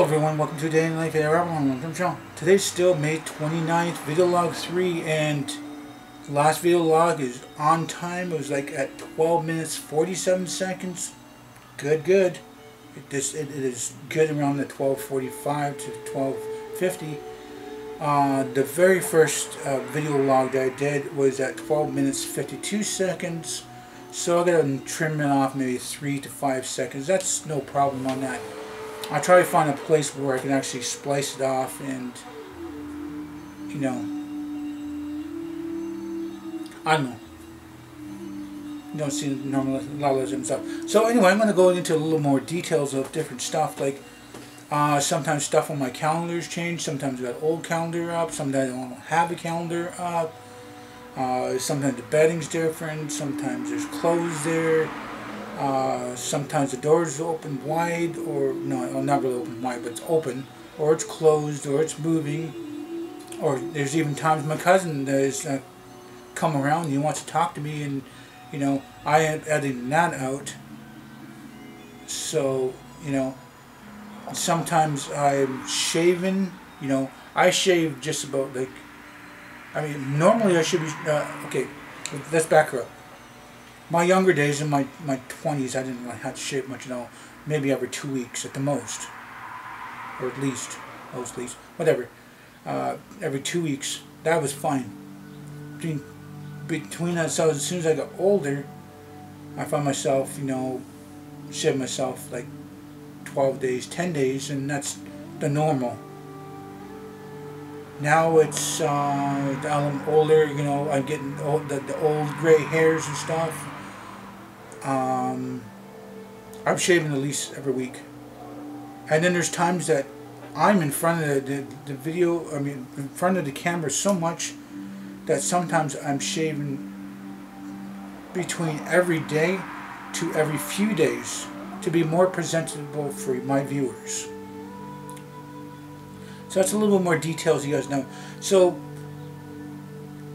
Hello everyone, welcome to Day in Life at Aboriginal. Today's still May 29th, video log 3, and the last video log is on time. It was like at 12 minutes 47 seconds. Good. It is good around the 12:45 to 12:50. The very first video log that I did was at 12 minutes 52 seconds. So I gotta trim it off maybe 3 to 5 seconds. That's no problem on that. I try to find a place where I can actually splice it off and, you know, I don't know. You don't see normal levels and stuff. So anyway, I'm going to go into a little more details of different stuff. Like, sometimes stuff on my calendars change. Sometimes I got old calendar up. Sometimes I don't have a calendar up. Sometimes the bedding's different. Sometimes there's clothes there. Sometimes the doors open wide, or no, not really open wide, but it's open, or it's closed, or it's moving, or there's even times my cousin has come around and he wants to talk to me, and you know, I am editing that out. So you know, sometimes I'm shaving. You know, I shave just about like, I mean, normally I should be okay. Let's back her up. My younger days, in my 20s, I didn't really have to shave much at all. Maybe every 2 weeks at the most. Or at least, whatever. Every 2 weeks, that was fine. Between that, so as soon as I got older, I found myself, you know, shaving myself like 12 days, 10 days, and that's the normal. Now it's, I'm older, you know, I'm getting old, the old gray hairs and stuff. I'm shaving at least every week. And then there's times that I'm in front of the video, I mean, in front of the camera so much that sometimes I'm shaving between every day to every few days to be more presentable for my viewers. So that's a little bit more details you guys know. So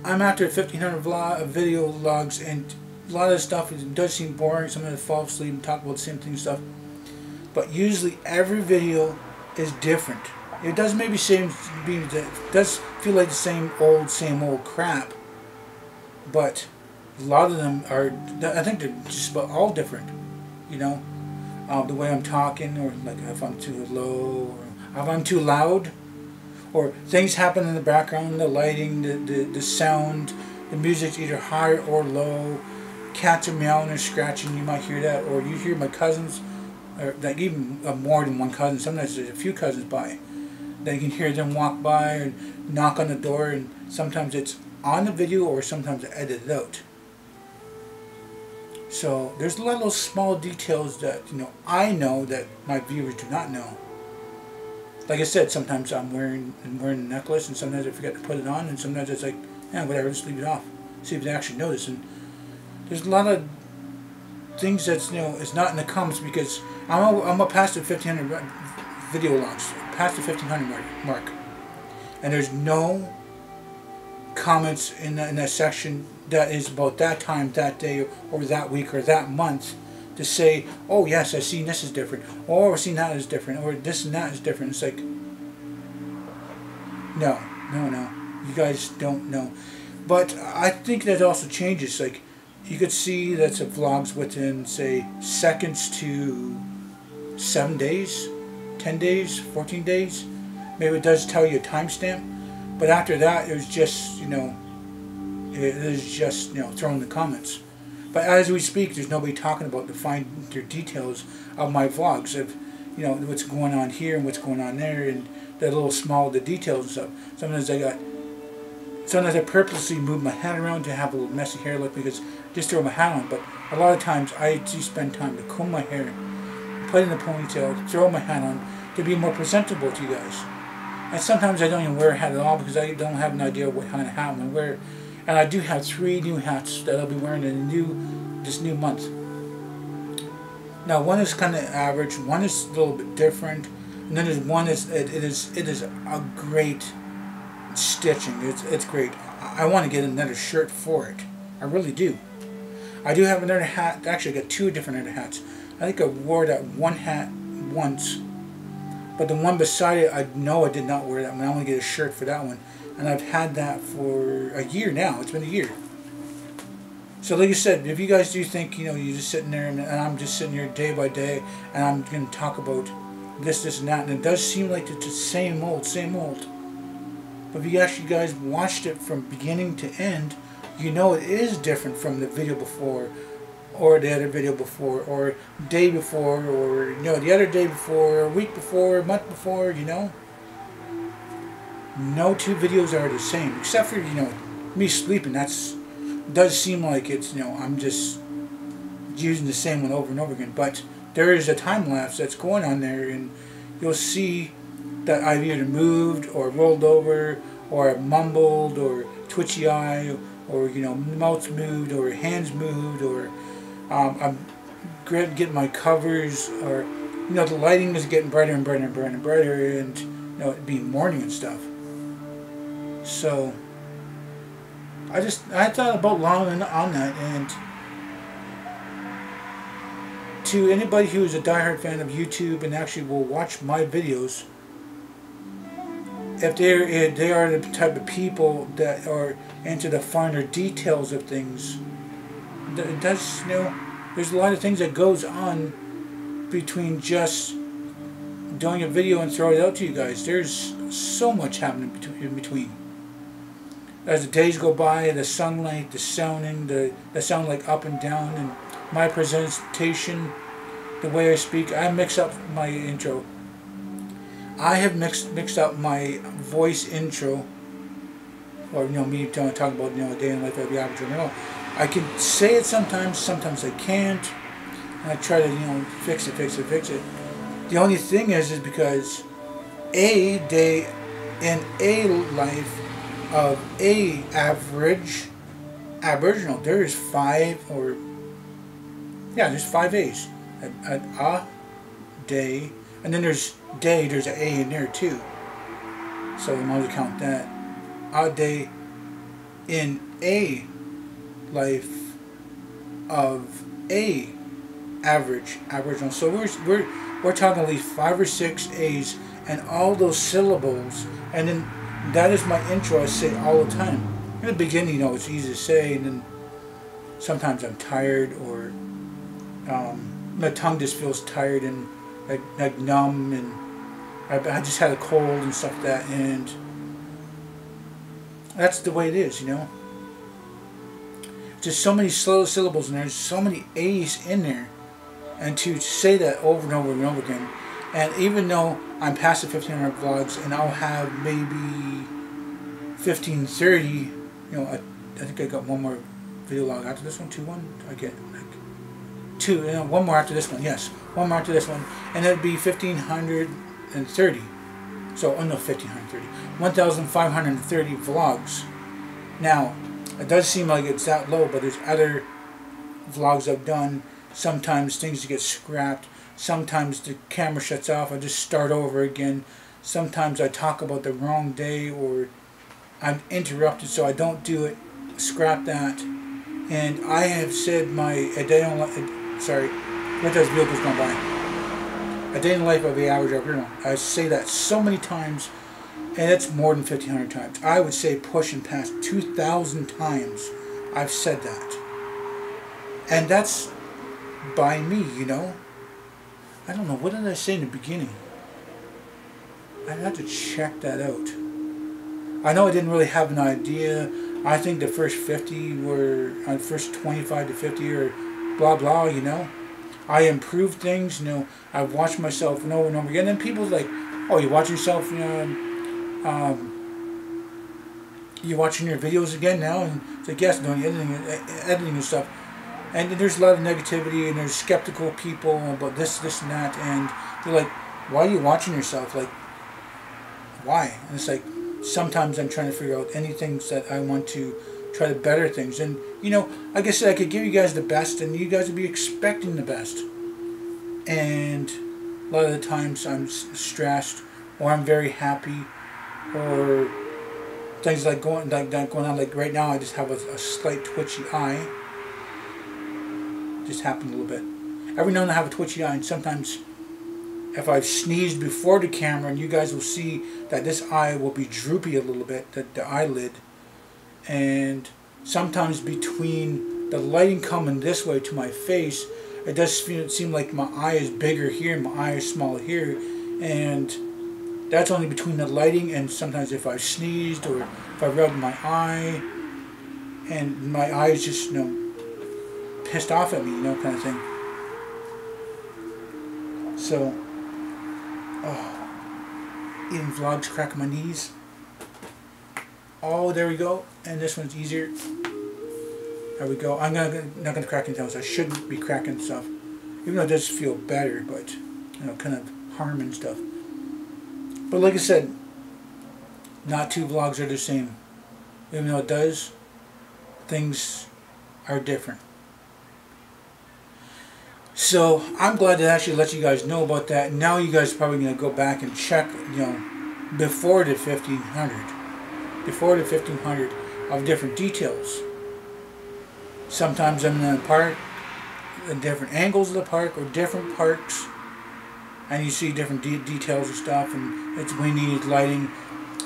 I'm after 1,500 video logs, and a lot of the stuff does seem boring. Some of it fall asleep and talk about the same thing and stuff. But usually every video is different. It does maybe it does feel like the same old crap. But a lot of them are, I think they're just about all different. You know, the way I'm talking, or like if I'm too low, or if I'm too loud. Or things happen in the background, the lighting, the sound, the music's either high or low. Cats are meowing or scratching, you might hear that. Or you hear my cousins, or like even more than one cousin, sometimes there's a few cousins by. Then you can hear them walk by and knock on the door, and sometimes it's on the video or sometimes I edit it out. So there's a lot of those small details that, you know that my viewers do not know. Like I said, sometimes I'm wearing a necklace, and sometimes I forget to put it on, and sometimes it's like, whatever, just leave it off. See if they actually notice. And there's a lot of things that's, it's not in the comments, because I'm up past the 1,500 video logs, past the 1,500 mark, and there's no comments in that section that is about that time, that day, or that week, or that month, to say, oh yes, I've seen this is different, or I've seen that is different, or this and that is different. It's like, no, you guys don't know. But I think that also changes. Like, you could see that's a vlogs within, say, seconds to 7 days, 10 days, 14 days. Maybe it does tell you a timestamp, but after that, it was just, it is just, throw in the comments. But as we speak, there's nobody talking about the finer details of my vlogs, of what's going on here and what's going on there, and the little the details and stuff. Sometimes I purposely move my hat around to have a little messy hair look, because just throw my hat on. But a lot of times I do spend time to comb my hair, put it in a ponytail, throw my hat on to be more presentable to you guys. And sometimes I don't even wear a hat at all, because I don't have an idea what kind of hat I'm going to wear. And I do have 3 new hats that I'll be wearing in this new month. Now, one is kind of average, one is a little bit different, and then there's one it is a great stitching. It's great. I want to get another shirt for it. I really do. I do have another hat. Actually, I got 2 different other hats. I think I wore that one hat once, But the one beside it, I know I did not wear that one. I want to get a shirt for that one. And I've had that for a year now. It's been a year. So like I said, if you guys do think, you know, you're just sitting there and I'm just sitting here day by day and I'm going to talk about this and that, and it does seem like it's the same old, same old. But if you actually guys watched it from beginning to end, you know it is different from the video before, or the other video before, or day before, or, you know, the other day before, a week before, a month before, you know. No two videos are the same, except for, you know, me sleeping. That's does seem like it's, you know, I'm just using the same one over and over again. But there is a time lapse that's going on there, and you'll see that I've either moved or rolled over or mumbled or twitchy eye, or, you know, mouth moved or hands moved, or I'm getting my covers, or, you know, the lighting is getting brighter and brighter and brighter and brighter, and, you know, it being morning and stuff. So I thought about long on that, and to anybody who is a diehard fan of YouTube and actually will watch my videos, if they are the type of people that are into the finer details of things, it does, you know, there's a lot of things that goes on between just doing a video and throwing it out to you guys. There's so much happening in between. As the days go by, the sunlight, the sounding, the sound like up and down, and my presentation, the way I speak, I mix up my intro. I have mixed up my voice intro, or, you know, me talking about, you know, a day in the life of the Aboriginal. I can say it sometimes I can't, and I try to, you know, fix it. The only thing is because a day in a life of a average Aboriginal, there's 5, or yeah, there's 5 A's. A day, and then there's day, there's an A in there too. So we might count that. A day in a life of a average Aboriginal. So we're talking at least 5 or 6 A's and all those syllables, and then that is my intro. I say all the time. In the beginning, you know, it's easy to say, and then sometimes I'm tired, or my tongue just feels tired and like numb, and I just had a cold and stuff like that, and that's the way it is, you know. Just so many slow syllables, and there's so many A's in there, and to say that over and over and over again. And even though I'm past the 1500 vlogs, and I'll have maybe 1530, you know, I think I got one more video log after this one, 2-1. I get like 2, you know, one more after this one. Yes, one more after this one, and it'd be 1530. So, oh no, 1530, 1530 vlogs. Now, it does seem like it's that low, but there's other vlogs I've done. Sometimes things get scrapped. Sometimes the camera shuts off. I just start over again. Sometimes I talk about the wrong day, or I'm interrupted, so I don't do it. Scrap that. And I have said a day in life. Sorry, what those vehicles going by? A day in the life of the average Aboriginal. I say that so many times, and it's more than 1,500 times. I would say pushing past 2,000 times I've said that. And that's by me, you know. I don't know, what did I say in the beginning? I'd have to check that out. I know I didn't really have an idea. I think the first 50 were, first 25 to 50 or blah blah, you know. I improved things, you know. I've watched myself and over again. And people's like, oh, you watch yourself, you know, you watching your videos again now? And it's like, yes, doing editing and stuff. And there's a lot of negativity, and there's skeptical people about this and that, and they're like, why are you watching yourself? Like, why? And it's like, sometimes I'm trying to figure out anything that I want to try to better things. And, you know, like I said, I could give you guys the best, and you guys would be expecting the best. And a lot of the times I'm stressed, or I'm very happy, or things like going on. Like right now, I just have a slight twitchy eye. Just happened a little bit. Every now and then I have a twitchy eye, and sometimes if I've sneezed before the camera, and you guys will see that this eye will be droopy a little bit, the eyelid. And sometimes between the lighting coming this way to my face, it does seem like my eye is bigger here and my eye is smaller here. And that's only between the lighting, and sometimes if I've sneezed or if I rubbed my eye and my eye is just, you know, pissed off at me, you know, kind of thing. So, eating vlogs, cracking my knees. Oh, there we go. And this one's easier. There we go. I'm not gonna crack any toes. I shouldn't be cracking stuff, even though it does feel better, but you know, kind of harming stuff. But like I said, not two vlogs are the same. Even though it does, things are different. So I'm glad to actually let you guys know about that. Now you guys are probably going to go back and check, you know, before the 1500 of different details. Sometimes I'm in a park, at different angles of the park or different parks, and you see different details of stuff, and it's windy, it's lighting.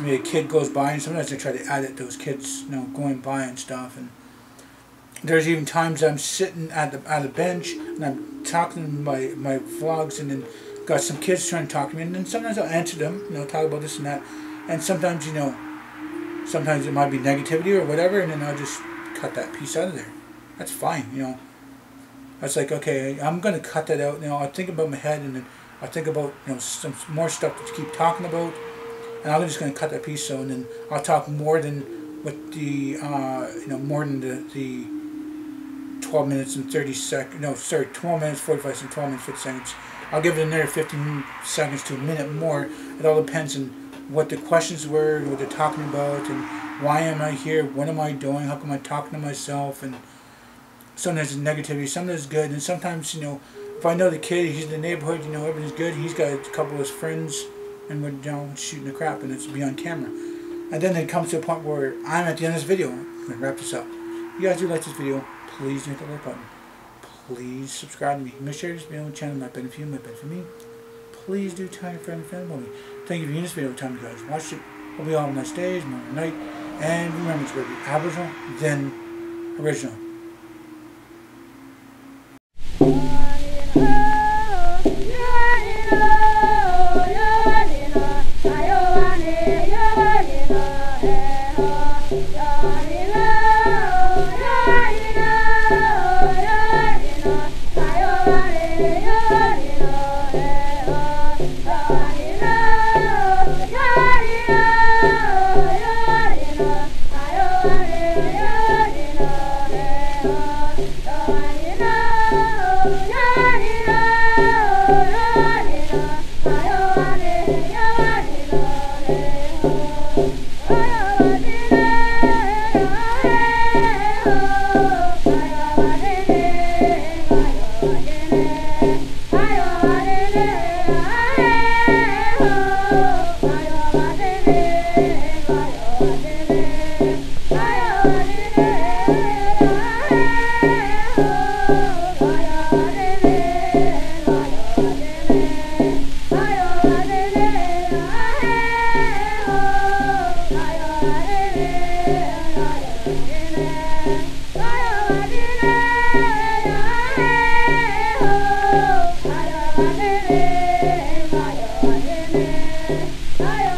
Maybe a kid goes by, and sometimes I try to edit those kids, you know, going by and stuff. And there's even times I'm sitting at a bench and I'm talking to my vlogs, and then got some kids trying to talk to me, and then sometimes I'll answer them, you know, talk about this and that, and sometimes, you know, sometimes it might be negativity or whatever, and then I'll just cut that piece out of there. That's fine, you know. That's like, okay, I'm gonna cut that out. You know, I'll think about my head, and then I'll think about, you know, some more stuff to keep talking about, and I'm just gonna cut that piece. So, and then I'll talk more than what the you know, more than the 12 minutes and 30 seconds. No, sorry, 12 minutes 45 seconds, 12 minutes 50 seconds. I'll give it another 15 seconds to a minute more. It all depends on what the questions were, what they're talking about, and why am I here? What am I doing? How come I'm talking to myself? And sometimes it's negativity, sometimes it's good, and sometimes, you know, if I know the kid, he's in the neighborhood, you know, everything's good, he's got a couple of his friends, and we're, you know, shooting the crap, and it's be on camera. And then it comes to a point where I'm at the end of this video. I'm going to wrap this up. If you guys do like this video, please hit the like button. Please subscribe to me. Make sure this video on the channel might benefit you, might benefit me. Please do tell your friend and family. Thank you for viewing this video. Time you guys watched it. Hope you all have a nice day, tomorrow night. And remember, it's going to be Aboriginal, then original. Bye.